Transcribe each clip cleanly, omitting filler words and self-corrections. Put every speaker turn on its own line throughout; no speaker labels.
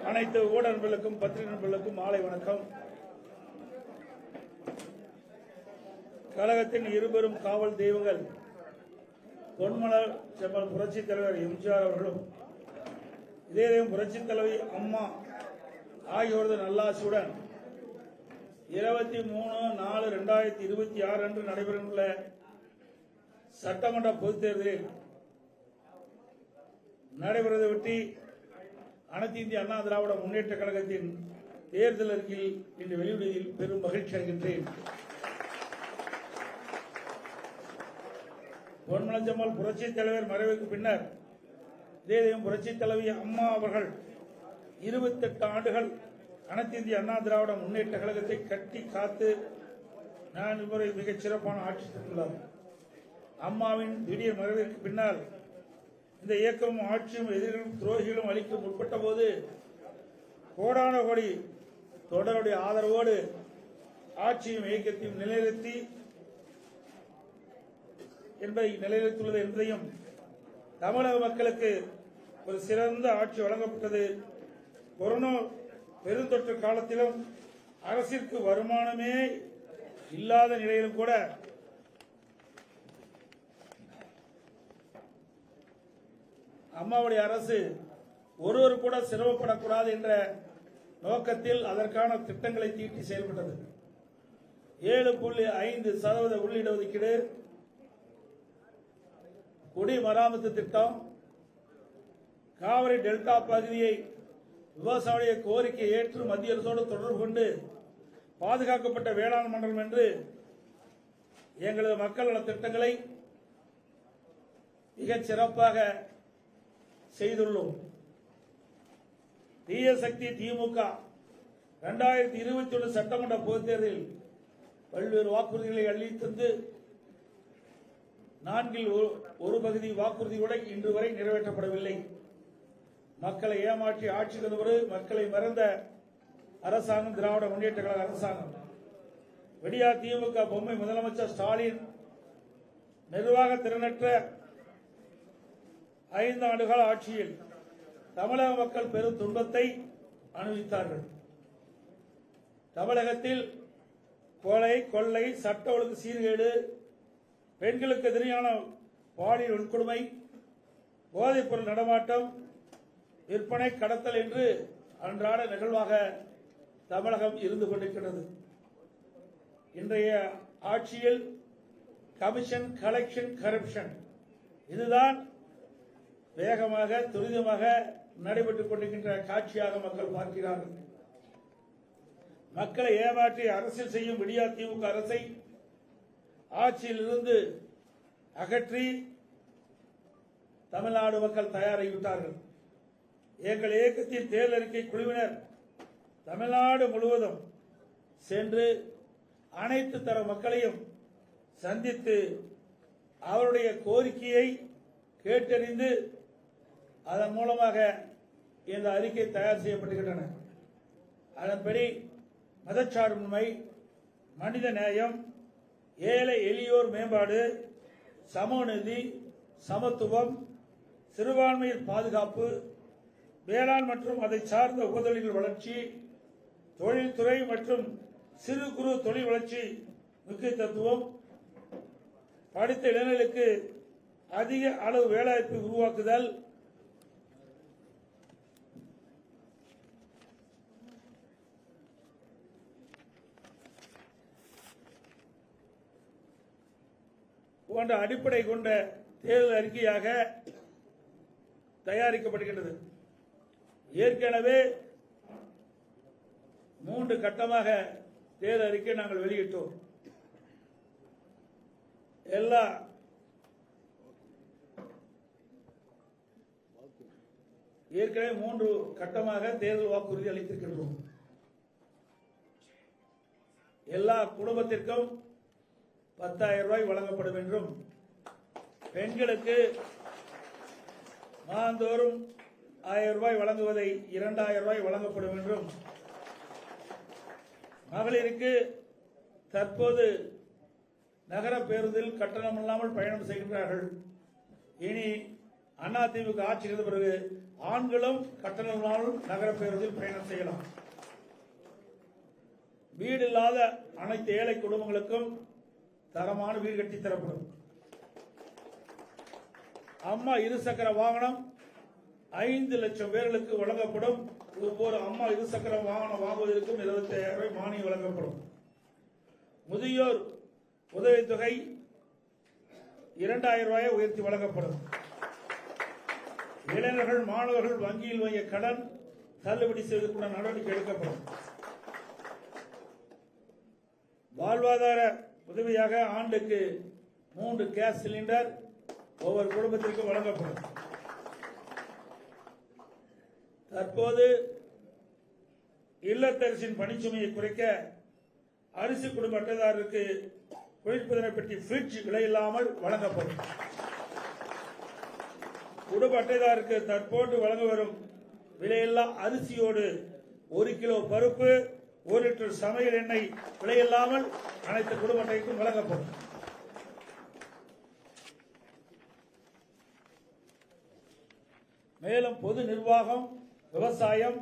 அனைத்து ஊடக நண்பர்களுக்கும் பத்திரிகை நண்பர்களுக்கும் மாலை வணக்கம். கழகத்தின் இருபெரும் காவல் தெய்வங்கள் பொன்மலர் செம்மல் புரட்சித் தலைவர் எம்ஜிஆர் அவர்களும் இதயம் புரட்சித் தலைவி அம்மா ஆகியோரது நல்லாசியுடன் 23/4/2026 அன்று நடைபெறவுள்ள சட்டமன்ற பொதுத் தேர்தலில் நடைபெறுவதை ஒட்டி அனைத்து இந்திய அண்ணா திராவிட முன்னேற்ற கழகத்தின் தேர்தல் அறிக்கையில் இன்று வெளியிடுவதில் பெரும் மகிழ்ச்சி அடைகின்றேன். பொன்மனச்செம்மல் புரட்சித் தலைவர் மறைவுக்கு பின்னர் இதயம் புரட்சித் தலைவி அம்மா அவர்கள் 28 ஆண்டுகள் அனைத்து இந்திய அண்ணா திராவிட முன்னேற்ற கழகத்தை கட்டி காத்து 4 முறை மிகச் சிறப்பான ஆட்சி செய்துள்ளார். அம்மாவின் திடீர் மறைவிற்கு பின்னால் இந்த இயக்கமும் ஆட்சியும் எதிர்களும் துரோகிகளும் அளிக்க முற்பட்ட போது கோடான கோடி தொடருடைய ஆதரவோடு ஆட்சியும் இயக்கத்தையும் நிலைநிறுத்தி என்பதை நிலைநிறுத்தியுள்ளது என்பதையும் தமிழக மக்களுக்கு ஒரு சிறந்த ஆட்சி வழங்கப்பட்டது. கொரோனா பெருந்தொற்று காலத்திலும் அரசிற்கு வருமானமே இல்லாத நிலையிலும் கூட அம்மாவுடைய அரசு ஒருவர் கூட சிரமப்படக்கூடாது என்ற நோக்கத்தில் அதற்கான திட்டங்களை தீட்டி செயல்பட்டது. 7.5% உள்ளீடு ஒதுக்கீடு, குடிமராமத்து திட்டம், காவிரி டெல்டா பகுதியை விவசாய கோரிக்கை ஏற்று மத்திய அரசோடு தொடர்பு கொண்டு பாதுகாக்கப்பட்ட வேளாண் மண்டலம் என்று எங்களது மக்கள் நல திட்டங்களை மிகச் சிறப்பாக செய்துள்ளோம். தீய சக்தி திமுக 2021 சட்டமன்ற பொதுத் தேர்தலில் பல்வேறு வாக்குறுதிகளை அள்ளி தந்து 4 பகுதி வாக்குறுதியோட இன்று வரை நிறைவேற்றப்படவில்லை. மக்களை ஏமாற்றி ஆட்சி தந்தவர் மக்களை மறந்த அரசாங்கம் திராவிட முன்னேற்ற கழக அரசாங்கம். விடியா திமுக பொம்மை முதலமைச்சர் ஸ்டாலின் நிர்வாக திறனற்ற 5 ஆண்டுகால ஆட்சியில் தமிழக மக்கள் பெரும் துன்பத்தை அனுபவித்தார்கள். தமிழகத்தில் கொலை, கொள்ளை, சட்ட ஒழுங்கு சீர்கேடு, பெண்களுக்கு எதிரான பாலியல் வன்கொடுமை, போதைப் பொருள் நடமாட்டம், விற்பனை, கடத்தல் என்று அன்றாட நிகழ்வாக தமிழகம் இருந்து கொண்டிருக்கிறது. இன்றைய ஆட்சியில் கமிஷன், கலெக்ஷன், கரப்ஷன் இதுதான் வேகமாக துரிதமாக நடைபெற்றுக் கொண்டிருக்கின்ற காட்சியாக மக்கள் பார்க்கிறார்கள். மக்களை ஏமாற்றி அரசியல் செய்யும் விடியா திமுக அரசை ஆட்சியில் இருந்து அகற்றி தமிழ்நாடு மக்கள் தயாராகிவிட்டார்கள். எங்கள் இயக்கத்தின் தேர்தல் அறிக்கை குழுவினர் தமிழ்நாடு முழுவதும் சென்று அனைத்து தர மக்களையும் சந்தித்து அவருடைய கோரிக்கையை கேட்டறிந்து அதன் மூலமாக இந்த அறிக்கை தயார் செய்யப்பட்டுகின்றன. அதன்படி மதச்சார்பின்மை, மனித நேயம், ஏழை எளியோர் மேம்பாடு, சமநீதி, சமத்துவம், சிறுபான்மையின் பாதுகாப்பு, வேளாண் மற்றும் அதை சார்ந்த உபதொழில்கள் வளர்ச்சி, தொழில்துறை மற்றும் சிறு குறு தொழில் வளர்ச்சி முக்கியத்துவம், படித்த இளைஞர்களுக்கு அதிக அளவு வேலைவாய்ப்பு உருவாக்குதல், போன்ற அடிப்படை கொண்ட தேர்தல் அறிக்கையாக தயாரிக்கப்படுகின்றது. ஏற்கனவே 3 கட்டமாக தேர்தல் அறிக்கை நாங்கள் வெளியிட்டோம். ஏற்கனவே 3 கட்டமாக தேர்தல் வாக்குறுதி அளித்திருக்கின்றோம். எல்லா குடும்பத்திற்கும் 10,000 ரூபாய் வழங்கப்படும் என்றும், பெண்களுக்கு மாதந்தோறும் 1000 ரூபாய் வழங்குவதை 2000 ரூபாய் வழங்கப்படும் என்றும், மகளிருக்கு தற்போது நகர பேருந்தில் கட்டணம் இல்லாமல் பயணம் செய்கின்றார்கள். இனி அதிமுக ஆட்சி இருந்த பிறகு ஆண்களும் கட்டணமாலும் நகர பேருந்தில் பயணம் செய்யலாம். வீடு இல்லாத அனைத்து ஏழை குடும்பங்களுக்கும் தரமான வீடு கட்டி தரப்படும். அம்மா இருசக்கர வாகனம் 5 லட்சம் பேர்களுக்கு வழங்கப்படும். ஒவ்வொரு அம்மா இருசக்கர வாகனம் வாங்குவதற்கும் 25,000 ரூபாய் மானியம் வழங்கப்படும். முதியோர் உதவித்தொகை 2,000 ரூபாயை உயர்த்தி வழங்கப்படும். இளைஞர்கள் மாணவர்கள் வங்கியில் வாங்கிய கடன் தள்ளுபடி செய்வதற்குள்ள நடவடிக்கை எடுக்கப்படும். வாழ்வாதார உதவியாக ஆண்டுக்கு 3 கேஸ் சிலிண்டர் ஒவ்வொரு குடும்பத்திற்கும் வழங்கப்படும். தற்போது இல்லத்தரசின் பணிச்சுமையை குறைக்க அரிசி குடும்ப அட்டைதாரருக்கு குளிர்பதன பெட்டி ஃபிரிட்ஜ் விலையில்லாமல் வழங்கப்படும். குடும்ப அட்டைதாருக்கு தற்போது வழங்க வரும் விலையில்லா அரிசியோடு 1 கிலோ பருப்பு 1 லிட்டர் சமையல் எண்ணெய் விலையில்லாமல் அனைத்து குடும்ப அட்டைக்கும் வழங்கப்படும். மேலும் பொது நிர்வாகம், விவசாயம்,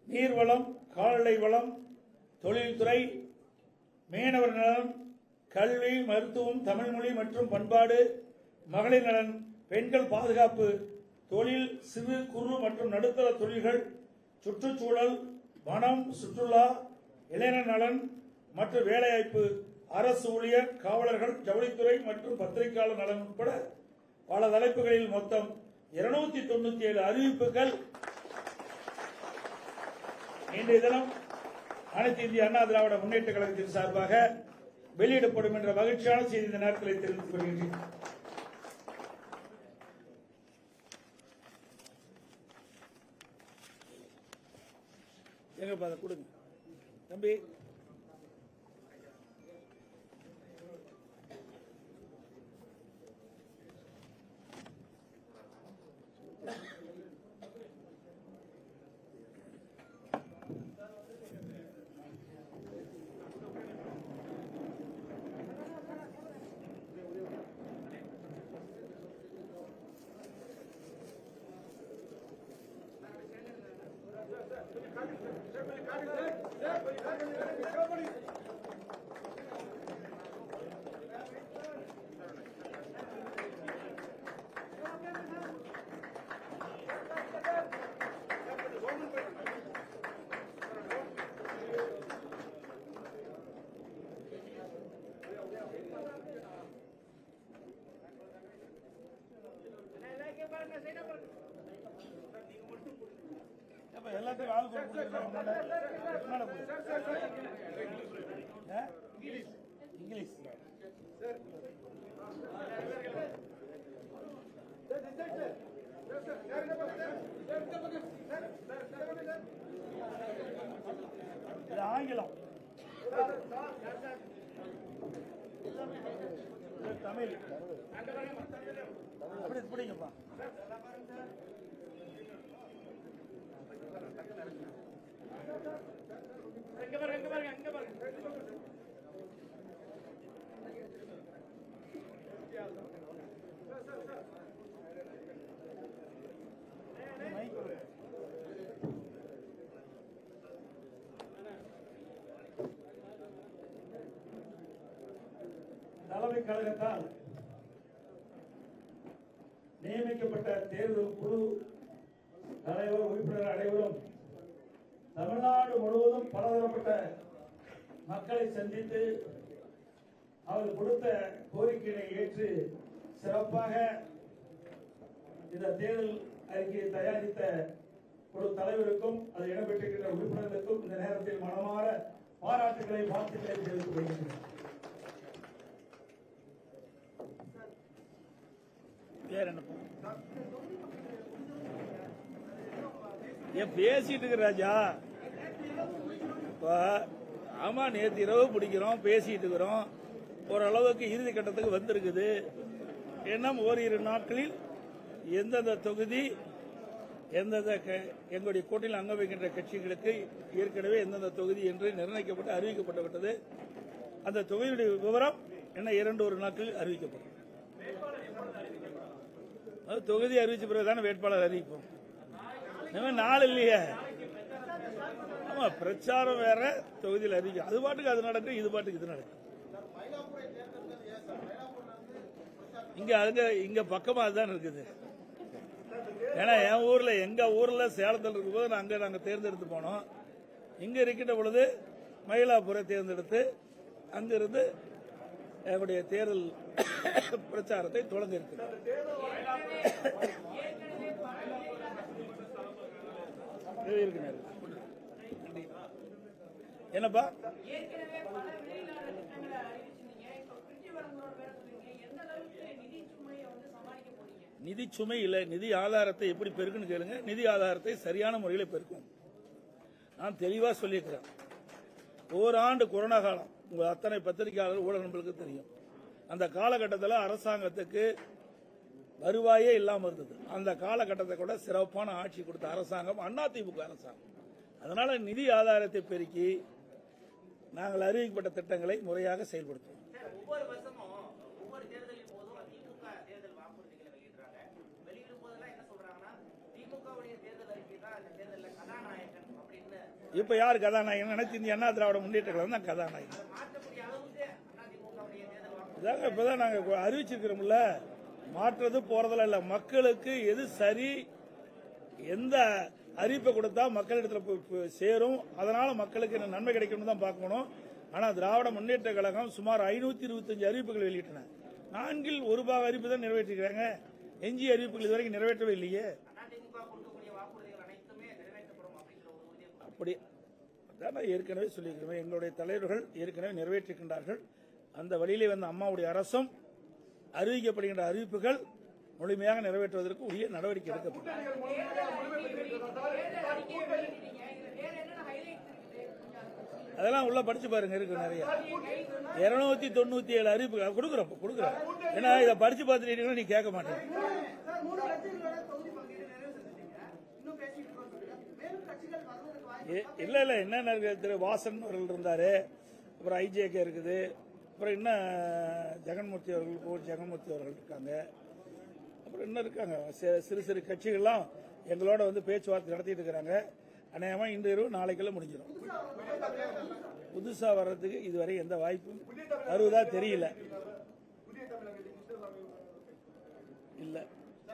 நீர்வளம், கால்நடை வளம், தொழில்துறை, மீனவர் நலன், கல்வி, மருத்துவம், தமிழ்மொழி மற்றும் பண்பாடு, மகளிர் நலன், பெண்கள் பாதுகாப்பு, தொழில், சிறு குறு மற்றும் நடுத்தர தொழில்கள், சுற்றுச்சூழல், வனம், சுற்றுலா, இளைஞர் நலன் மற்றும் வேலைவாய்ப்பு, அரசு ஊழியர், காவலர்கள், ஜவுளித்துறை மற்றும் பத்திரிகையாளர் நலன் உட்பட பல தலைப்புகளில் மொத்தம் 297 அறிவிப்புகள் இன்றைய தினம் அனைத்து இந்திய அண்ணா திராவிட முன்னேற்ற கழகத்தின் சார்பாக வெளியிடப்படும் என்ற மகிழ்ச்சியான செய்தி இந்த நேரத்தில் தெரிவித்துக் கொள்கின்றேன். எங்க கொடுங்க தம்பி. எல்லாத்துக்கும் ஆள் இங்கிலீஷ் ஆங்கிலம் தமிழ் அப்படி பிடிங்கப்பா. தலைமை கழகத்தால் நியமிக்கப்பட்ட தேர்தல் குழு தலைவர் உறுப்பினர் அனைவரும் தமிழ்நாடு முழுவதும் பலதரப்பட்ட மக்களை சந்தித்து அவர் கொடுத்த கோரிக்கையை ஏற்று சிறப்பாக இந்த தேர்தல் அறிக்கையை தயாரித்த குழு தலைவருக்கும் அது இடம்பெற்றிருக்கின்ற உறுப்பினர்களுக்கும் இந்த நேரத்தில் மனமாற பாராட்டுகளை வாழ்த்துக்களை தெரிவித்துக் கொள்கின்றனர். பேசிட்டு இருக்கு ராஜா. ஆமா, நேற்று இரவு பிடிக்கிறோம், பேசிட்டு இருக்கிறோம். ஓரளவுக்கு இறுதி கட்டத்துக்கு வந்திருக்குது. இன்னும் ஓரிரு நாட்களில் எந்தெந்த தொகுதி எந்தெந்த எங்களுடைய கூட்டணியில் அங்க வைக்கின்ற கட்சிகளுக்கு ஏற்கனவே எந்தெந்த தொகுதி என்று நிர்ணயிக்கப்பட்டு அறிவிக்கப்பட்டு விட்டது. அந்த தொகுதியுடைய விவரம் என்ன 2 நாட்களில் அறிவிக்கப்படும். தொகுதி அறிவிச்ச பிறகுதானே வேட்பாளர் அறிவிப்போம். நாள் இல்லையே. ஆமா, பிரச்சாரம் வேற, தொகுதியில் அறிவிக்கும். அது பாட்டுக்கு அது நடக்கும், இது பாட்டுக்கு இது நடக்கும். இங்க பக்கமா அதுதான் இருக்குது. ஏன்னா என் ஊர்ல, எங்க ஊர்ல சேலத்தில் இருக்கும்போது நாங்க தேர்ந்தெடுத்து போனோம். இங்க இருக்கின்ற பொழுது மயிலாப்பூரை தேர்ந்தெடுத்து அங்கிருந்து என்னுடைய தேர்தல் பிரச்சாரத்தை தொடங்க இருக்கிறது. என்னப்பா நிதி சுமை இல்ல, நிதி ஆதாரத்தை எப்படி பெருக்குன்னு கேளுங்க. நிதி ஆதாரத்தை சரியான முறையில் பெருக்கும். நான் தெளிவா சொல்லியிருக்கிறேன். ஓராண்டு கொரோனா காலம், உங்க அத்தனை பத்திரிகையாளர் ஊடக நண்பர்களுக்கு தெரியும். அந்த காலகட்டத்தில் அரசாங்கத்துக்கு வருவாயே இல்லாமல் இருந்தது. அந்த காலகட்டத்தை கூட சிறப்பான ஆட்சி கொடுத்த அரசாங்கம் அதிமுக அரசாங்கம். அதனால நிதி ஆதாரத்தை பெருக்கி நாங்கள் அறிவிக்கப்பட்ட திட்டங்களை முறையாக செயல்படுத்துவோம்.
ஒவ்வொரு வருஷமும் ஒவ்வொரு தேர்தலின் போதும் திமுக தேர்தல் வாக்குறுதிகளை வெளியிடுறாங்க. வெளியிடும் போதெல்லாம் என்ன சொல்றாங்கன்னா, திமுகவுடைய தேர்தல் அறிக்கை தான் இந்த தேர்தலில் கதாநாயகன் அப்படின்னு.
இப்ப யார் கதாநாயகன்? அனைத்து இந்திய அண்ணா திராவிட முன்னேற்ற கழகம் தான் கதாநாயகன்.
மாற்றக்கூடிய அளவுக்கு அதிமுகவுடைய தேர்தல்
வாக்குறுதி இப்பதான் நாங்க அறிவிச்சிருக்கிறோம்ல. மாற்றது போறதுல இல்ல, மக்களுக்கு எது சரி, எந்த அறிவிப்பை கொடுத்தா மக்களிடத்தில் சேரும், அதனால மக்களுக்கு என்ன நன்மை கிடைக்கும் தான் பார்க்கணும். ஆனா திராவிட முன்னேற்ற கழகம் சுமார் 525 அறிவிப்புகள் வெளியிட்டன. 4 ஒரு பாக அறிவிப்பு தான் நிறைவேற்றிருக்காங்க. எஞ்சிய அறிவிப்புகள் இதுவரைக்கும் நிறைவேற்றவே இல்லையே. அப்படி அதான் ஏற்கனவே சொல்லியிருக்கிறோம். எங்களுடைய தலைவர்கள் ஏற்கனவே நிறைவேற்றிருக்கின்றார்கள். அந்த வழியிலே வந்த அம்மாவுடைய அரசும் அறிவிக்கப்படுகின்ற அறிவிப்புகள் முழுமையாக நிறைவேற்றுவதற்கு உரிய நடவடிக்கை எடுக்கப்படும். அதெல்லாம் உள்ள படிச்சு பாருங்க, இருக்கு நிறைய. 297 அறிவிப்புகள் கொடுக்குறோம். ஏன்னா இதை படிச்சு பார்த்துட்டீங்கன்னா நீ கேட்க மாட்டேன். இல்ல என்ன திரு வாசன் அவர்கள் இருந்தாரு, அப்புறம் ஐஜேகே இருக்குது, அப்புறம் என்ன ஜெகன்மூர்த்தி அவர்கள் இருக்காங்க, அப்புறம் என்ன இருக்காங்க, சிறு சிறு கட்சிகள்லாம் எங்களோட வந்து பேச்சுவார்த்தை நடத்திட்டு இருக்கிறாங்க. அநேகமா இன்று இரவு நாளைக்கெல்லாம் முடிஞ்சிடும். புதுசா வர்றதுக்கு இதுவரை எந்த வாய்ப்பும் வருவதா தெரியல. இல்ல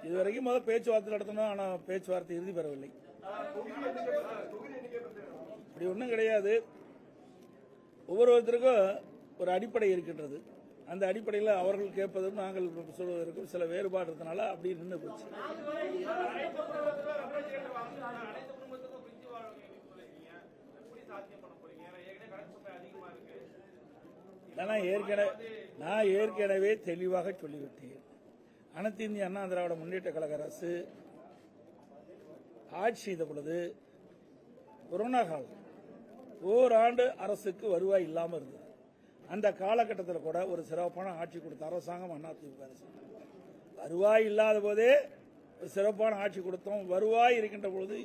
இதுவரைக்கும் முதல் பேச்சுவார்த்தை நடத்தணும். ஆனா பேச்சுவார்த்தை இறுதி பெறவில்லை. இப்படி ஒன்றும் கிடையாது. ஒவ்வொருத்தருக்கும் ஒரு அடிப்படை இருக்கின்றது. அந்த அடிப்படையில் அவர்கள் கேட்பதும் நாங்கள் சொல்வதற்கும் சில வேறுபாடு இருந்தனால அப்படி நின்று போச்சு. நான் ஏற்கனவே தெளிவாக சொல்லிவிட்டேன். அனைத்து இந்திய அண்ணா திராவிட முன்னேற்ற கழக அரசு ஆட்சி செய்த பொழுது கொரோனா காலம், ஓராண்டு அரசுக்கு வருவாய் இல்லாமல் இருந்தது. அந்த காலகட்டத்தில் கூட ஒரு சிறப்பான ஆட்சி கொடுத்த அரசாங்கம் அதிமுக அரசு. வருவாய் இல்லாத போதே ஒரு சிறப்பான ஆட்சி கொடுத்தோம். வருவாய் இருக்கின்ற பொழுது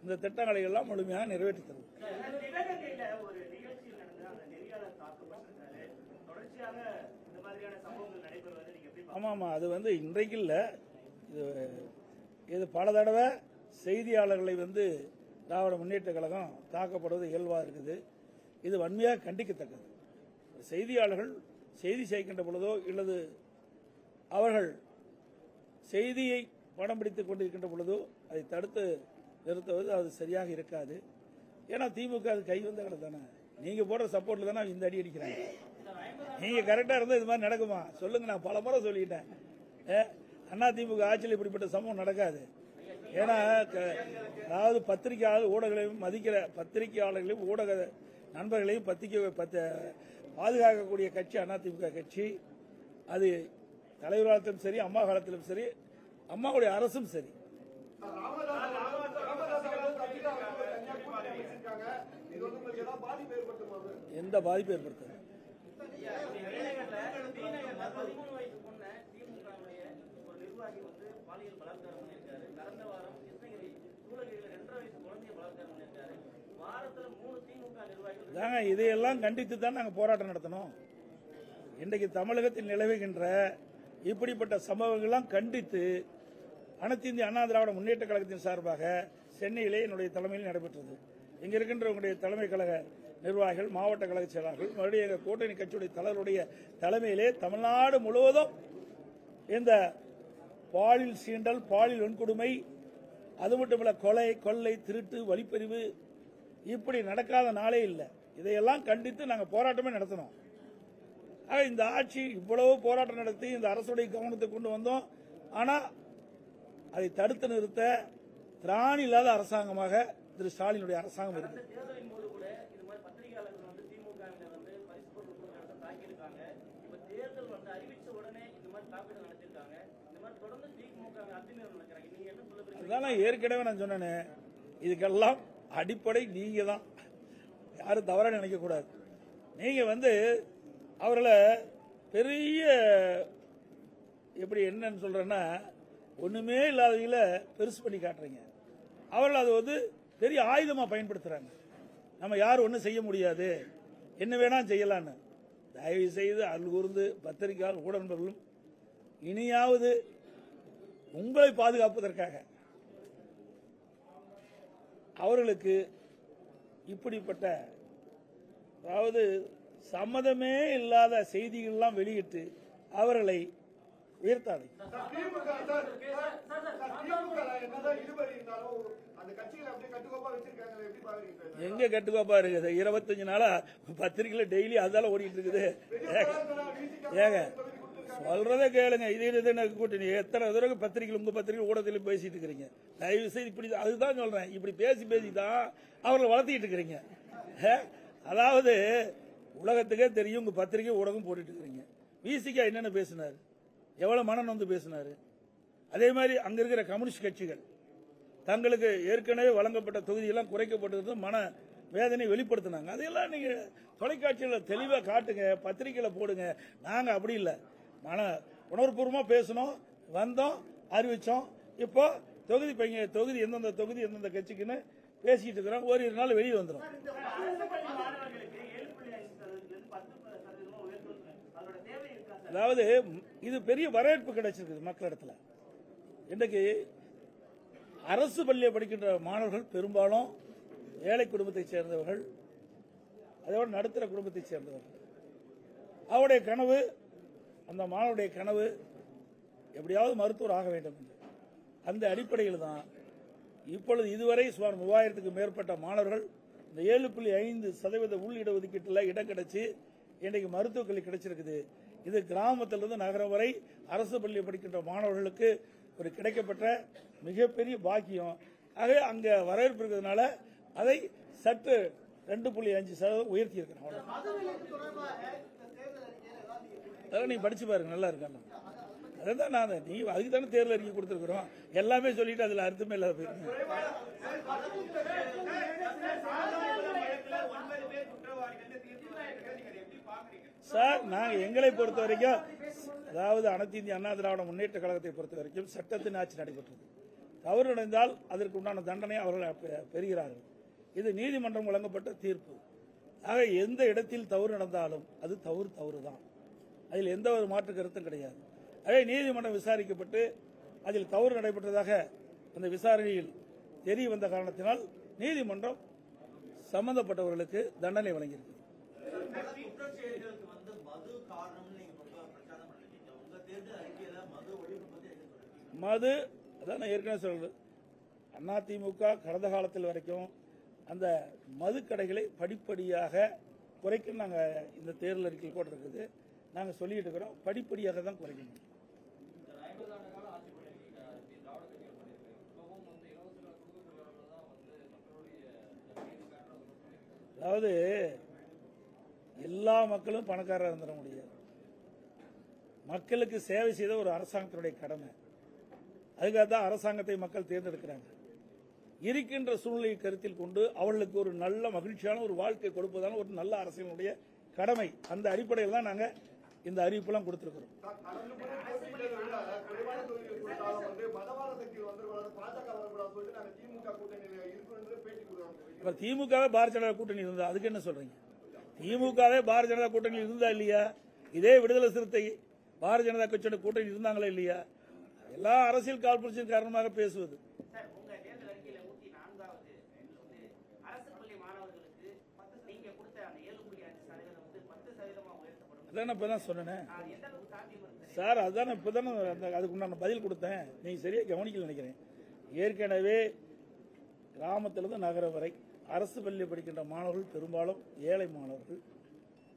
இந்த திட்டங்களை எல்லாம் முழுமையாக நிறைவேற்றி தருவோம். ஆமாமா, அது வந்து இன்றைக்கு இல்ல, இது பல தடவை செய்தியாளர்களை வந்து திராவிட முன்னேற்ற கழகம் தாக்கப்படுவது இயல்பா இருக்குது. இது வன்மையாக கண்டிக்கத்தக்கது. செய்தியாளர்கள் செய்தி சேர்க்கின்ற பொழுதோ இல்லது அவர்கள் செய்தியை படம் பிடித்துக் கொண்டிருக்கின்ற பொழுதோ அதை தடுத்து நிறுத்துவது அது சரியாக இருக்காது. ஏன்னா திமுக அது கை வந்த கடை தானே. நீங்க போடுற சப்போர்ட்ல தானே இந்த அடி அடிக்கிறாங்க. நீங்க கரெக்டா இருந்தா இது மாதிரி நடக்குமா சொல்லுங்க. நான் பல முறை சொல்லிட்டேன், அதிமுக ஆட்சியில் இப்படிப்பட்ட சம்பவம் நடக்காது. ஏன்னா அதாவது பத்திரிகையாளர் ஊடகங்களையும் மதிக்கிற பத்திரிகையாளர்களையும் ஊடக நண்பர்களையும் பாதுகாக்கக்கூடிய கட்சி அதிமுக கட்சி. அது தலைவர் காலத்திலும் சரி, அம்மா காலத்திலும் சரி, அம்மாவுடைய அரசும் சரி. எந்த பாதிப்பு ஏற்படுத்தாது. இதையெல்லாம் கண்டித்து தான் நாங்கள் போராட்டம் நடத்தணும். இன்றைக்கு தமிழகத்தில் நிலவுகின்ற இப்படிப்பட்ட சம்பவங்கள்லாம் கண்டித்து அனைத்து இந்திய அண்ணா திராவிட முன்னேற்ற கழகத்தின் சார்பாக சென்னையிலே என்னுடைய தலைமையில் நடைபெற்றது. இங்க இருக்கின்ற உங்களுடைய தலைமை கழக நிர்வாகிகள், மாவட்ட கழக செயலாளர்கள், மறுபடியும் எங்கள் கூட்டணி கட்சியுடைய தலைவருடைய தலைமையிலே தமிழ்நாடு முழுவதும் இந்த பாலியல் சீண்டல், பாலியல் வன்கொடுமை, அது மட்டுமல்ல கொலை, கொள்ளை, திருட்டு, வழிப்பறிவு இப்படி நடக்காத நாளே இல்லை. இதையெல்லாம் கண்டித்து நாங்கள் போராட்டமே நடத்தினோம். இந்த ஆட்சி இவ்வளவு போராட்டம் நடத்தி இந்த அரசுடைய கவனத்தை கொண்டு வந்தோம். ஆனால் அதை தடுத்து நிறுத்த திராணி இல்லாத அரசாங்கமாக திரு ஸ்டாலினுடைய அரசாங்கம் இருக்கு.
தேர்தலின் போது கூட இது மாதிரி பத்திரிகையாளர்கள் வந்து திமுகவினர் வந்து பரிசு பொருட்கள் தாக்கியிருக்காங்க. இப்ப தேர்தல் வந்து அறிவிச்ச உடனே இந்த மாதிரி தாக்குதல் நடத்திருக்காங்க. இந்த மாதிரி தொடர்ந்து திமுக அத்துமீறல் நடக்கிறாங்க. நீங்க என்ன சொல்ல விரும்புறீங்க?
அதான் ஏற்கனவே நான் சொன்னேனே, இதுக்கெல்லாம் அடிப்படை நீங்க தான். யாரும் தவறா நினைக்க கூடாது. நீங்க வந்து அவர்களை பெரிய எப்படி என்னன்னு சொல்றேன்னா, ஒண்ணுமே இல்லாதவங்கள பெருசு பண்ணி காட்டுறீங்க. அவர்கள் அது வந்து பெரிய ஆயுதமா பயன்படுத்துறாங்க. நம்ம யாரும் ஒன்றும் செய்ய முடியாது, என்ன வேணா செய்யலான்னு. தயவு செய்து அருள் கூர்ந்து பத்திரிகையாளர் ஊடகங்களும் இனியாவது உங்களை பாதுகாப்பதற்காக அவர்களுக்கு இப்படிப்பட்ட அதாவது சம்மதமே இல்லாத செய்திகள்லாம் வெளியிட்டு அவர்களை உயர்த்தாது. எங்க கட்டுக்கோப்பா இருக்குது? 25 நாளா பத்திரிகையில டெய்லி அதால ஓடிட்டு இருக்குது. ஏங்க சொல்றதே கேளுங்க. இது கூட்டணி எத்தனை தடவை பத்திரிகை உங்க பத்திரிகை ஊடகத்தில் பேசிட்டு இருக்கிறீங்க. தயவு செய்து இப்படி அதுதான் சொல்றேன். இப்படி பேசி தான் அவர்களை வளர்த்திட்டு இருக்கிறீங்க. அதாவது உலகத்துக்கே தெரியும் உங்க பத்திரிகை ஊடகம் போட்டுட்டு இருக்கிறீங்க. விசிகா என்னென்ன பேசினாரு, எவ்வளவு மனம் வந்து பேசினாரு. அதே மாதிரி அங்க இருக்கிற கம்யூனிஸ்ட் கட்சிகள் தங்களுக்கு ஏற்கனவே வழங்கப்பட்ட தொகுதியெல்லாம் குறைக்கப்பட்டது மன வேதனை வெளிப்படுத்தினாங்க. அதையெல்லாம் நீங்க தொலைக்காட்சியில் தெளிவாக காட்டுங்க, பத்திரிகையில போடுங்க. நாங்க அப்படி இல்லை, மன உணர்வுபூர்வமா பேசணும், வந்தோம், அறிவிச்சோம். இப்போ தொகுதி எந்தெந்த தொகுதி எந்தெந்த கட்சிக்குன்னு பேசிட்டு இருக்கிறோம். ஒரு நாள் வெளியே வந்துடும். அதாவது இது பெரிய வரவேற்பு கிடைச்சிருக்கு மக்களிடத்துல. இன்றைக்கு அரசு பள்ளியை படிக்கின்ற மாணவர்கள் பெரும்பாலும் ஏழை குடும்பத்தைச் சேர்ந்தவர்கள், அதோட நடுத்தர குடும்பத்தைச் சேர்ந்தவர்கள். அவருடைய கனவு, அந்த மாணவருடைய கனவு எப்படியாவது மருத்துவர் ஆக வேண்டும் என்று. அந்த அடிப்படையில் தான் இப்பொழுது இதுவரை சுமார் 3000க்கும் மேற்பட்ட மாணவர்கள் இந்த 7.5% உள் இடஒதுக்கீட்டில் இடம் கிடைச்சி இன்றைக்கு மருத்துவக் கல்வி கிடைச்சிருக்குது. இது கிராமத்திலிருந்து நகரம் வரை அரசு பள்ளியை படிக்கின்ற மாணவர்களுக்கு ஒரு கிடைக்கப்பட்ட மிகப்பெரிய பாக்கியம். ஆக அங்க வரவேற்பு இருக்கிறதுனால அதை சற்று 2.5% உயர்த்தி இருக்கிறோம். அதெல்லாம் நீங்க படிச்சு பாருங்க, நல்லா இருக்காங்க. அதான் நான் நீ அதுக்கு தானே தேர்தல் அறிக்கை கொடுத்துருக்கிறோம். எல்லாமே சொல்லிட்டு அதுல அர்த்தமே இல்லாத போயிருக்கு. சார், நாங்க எங்களை பொறுத்த வரைக்கும், அதாவது அனைத்து இந்திய அண்ணா திராவிட முன்னேற்ற கழகத்தை பொறுத்த வரைக்கும் சட்டத்தின் ஆட்சி நடைபெற்றது. தவறு நடந்தால் அதற்கு உண்டான தண்டனை அவர்கள் பெறுகிறார்கள். இது நீதிமன்றம் வழங்கப்பட்ட தீர்ப்பு. ஆக எந்த இடத்தில் தவறு நடந்தாலும் அது தவறு தான். அதில் எந்த ஒரு மாற்று கருத்தும் கிடையாது. அதே நீதிமன்றம் விசாரிக்கப்பட்டு அதில் தவறு நடைபெற்றதாக அந்த விசாரணையில் தெரிய வந்த காரணத்தினால் நீதிமன்றம் சம்பந்தப்பட்டவர்களுக்கு தண்டனை வழங்கியிருக்கு. மது அதான் நான் ஏற்கனவே சொல்றது, அதிமுக கடந்த காலத்தில் வரைக்கும் அந்த மது கடைகளை படிப்படியாக குறைக்க நாங்கள் இந்த தேர்தல் அறிக்கையில் போட்டிருக்குது. நாங்கள் சொல்லிட்டு இருக்கிறோம், படிப்படியாக தான் குறைக்கணும். அதாவது எல்லா மக்களும் பணக்காரராக இருந்துட முடியாது. மக்களுக்கு சேவை செய்த ஒரு அரசாங்கத்தினுடைய கடமை. அதுக்காக தான் அரசாங்கத்தை மக்கள் தேர்ந்தெடுக்கிறாங்க. இருக்கின்ற சூழ்நிலையை கருத்தில் கொண்டு அவர்களுக்கு ஒரு நல்ல மகிழ்ச்சியான ஒரு வாழ்க்கை கொடுப்பதான ஒரு நல்ல அரசியலுடைய கடமை. அந்த அடிப்படையில் தான் நாங்கள் இந்த அறிவிப்பெல்லாம் கொடுத்திருக்கிறோம். திமுகவே பாரதிய ஜனதா கூட்டணி இருந்தா அதுக்கு என்ன சொல்றீங்க? திமுகவே பாரதிய ஜனதா கூட்டணி இருந்தா இல்லையா? இதே விடுதலை சிறுத்தை பாரதிய ஜனதா கட்சியோட கூட்டணி இருந்தாங்களா இல்லையா? எல்லா அரசியல் காழ்ப்புணர்ச்சியின் காரணமாக பேசுவது.
சார், உங்க தேர்தல் அறிக்கையில 104வது வந்து அரசு பள்ளி மாணவர்களுக்கு நீங்க கொடுத்த அந்த 7.5% வந்து 10% உயர்த்தப்படும்.
அதான் இப்பதான் சொன்னேன்
அது எந்த அளவுக்கு சாத்தியம் இருக்கு
சார். அதான் இப்பதானே அதுக்கு நான் பதில் கொடுத்தேன். நீங்க சரியா கவனிக்கல நினைக்கிறேன். ஏற்கனவே கிராமத்திலிருந்து நகரம் வரை அரசு பள்ளி படிக்கின்ற மாணவர்கள் பெரும்பாலும் ஏழை மாணவர்கள்,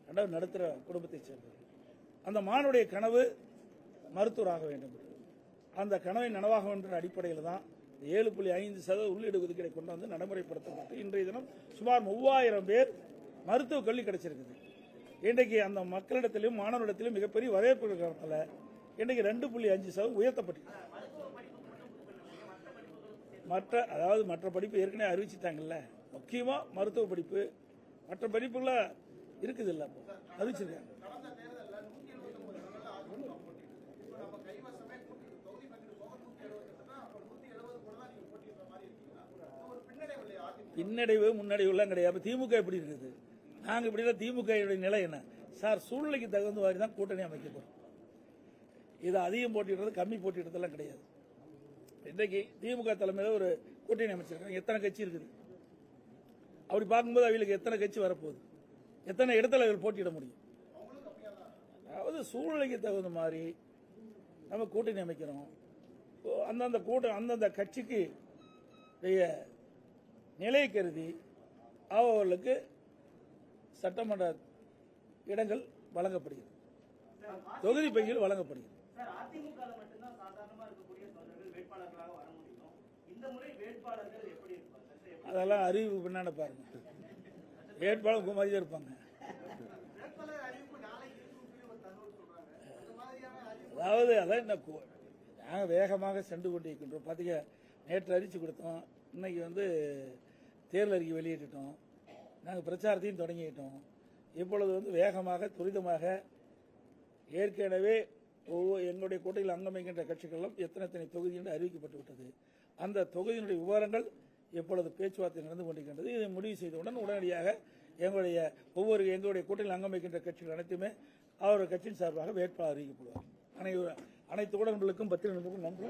ரெண்டாவது நடுத்தர குடும்பத்தை சேர்ந்தவர்கள். அந்த மாணவருடைய கனவு மருத்துவராக வேண்டும். அந்த கனவை நனவாக என்ற அடிப்படையில் தான் 7.5% உள்ளீடு ஒதுக்கீடை கொண்டு வந்து நடைமுறைப்படுத்தப்பட்டு இன்றைய தினம் சுமார் 3000 பேர் மருத்துவக் கல்வி கிடைச்சிருக்குது. இன்றைக்கு அந்த மக்களிடத்திலும் மாணவரிடத்திலும் மிகப்பெரிய வரவேற்பு இருக்கிறதுனால இன்றைக்கு 2.5% உயர்த்தப்பட்டிருக்கு. மற்ற படிப்பு ஏற்கனவே அறிவிச்சிட்டாங்கல்ல. முக்கியமா மருத்துவ படிப்பு, மற்ற படிப்புல இருக்குது இல்ல அறிவிச்சிருக்காங்க. பின்னடைவு முன்னடைவு எல்லாம் கிடையாது. திமுக எப்படி இருக்குது, நாங்க இப்படி இல்லை. திமுக நிலை என்ன சார்? சூழ்நிலைக்கு தகுந்த மாதிரி தான் கூட்டணி அமைக்க போறோம். இது அதிகம் போட்டிடுறது கம்மி போட்டிடுறதெல்லாம் கிடையாது. இன்றைக்கு திமுக தலைமையில் ஒரு கூட்டணி அமைச்சிருக்காங்க. எத்தனை கட்சி இருக்குது அப்படி பார்க்கும்போது அவங்களுக்கு எத்தனை கட்சி வரப்போகுது, எத்தனை இடத்துல அவர்கள் போட்டியிட முடியும்? அதாவது சூழ்நிலைக்கு தகுந்த மாதிரி நம்ம கூட்டணி அமைக்கிறோம். அந்தந்த கட்சிக்கு நிலையை கருதி அவர்களுக்கு சட்டமன்ற இடங்கள் வழங்கப்படுகிறது, தொகுதி பங்கில் வழங்கப்படுகிறது.
சார், அதிமுக மட்டும்தான் சாதாரணமா இருக்கக்கூடிய வேட்பாளர்களாக வர முடியும். இந்த முறை வேட்பாளர்கள் எப்படி இருப்பாங்க?
அதெல்லாம் அறிவு பின்னாடி பாருங்க. வேட்பாளர் குமாரியா இருப்பாங்க. அதாவது அதான் நாங்கள் வேகமாக சென்று கொண்டிருக்கின்றோம். பார்த்தீங்க, நேற்று அறிவிச்சு கொடுத்தோம், இன்னைக்கு வந்து தேர்தல் அறிக்கை வெளியிட்டுட்டோம், நாங்கள் பிரச்சாரத்தையும் தொடங்கிட்டோம். இப்பொழுது வந்து வேகமாக துரிதமாக ஏற்கனவே எங்களுடைய கூட்டத்தில் அங்கம் வைக்கின்ற கட்சிகளும் எத்தனை தொகுதி என்று அறிவிக்கப்பட்டு விட்டது. அந்த தொகுதியினுடைய விவரங்கள் இப்பொழுது பேச்சுவார்த்தை நடந்து கொண்டிருக்கின்றது. இதை முடிவு செய்தவுடன் உடனடியாக எங்களுடைய கூட்டத்தில் அங்கம் வைக்கின்ற கட்சிகள் அனைத்துமே அவர்கள் கட்சியின் சார்பாக வேட்பாளர் அறிவிக்கப்படுவார். அனைத்து ஊடகங்களுக்கும் பத்திரிகை நன்றி.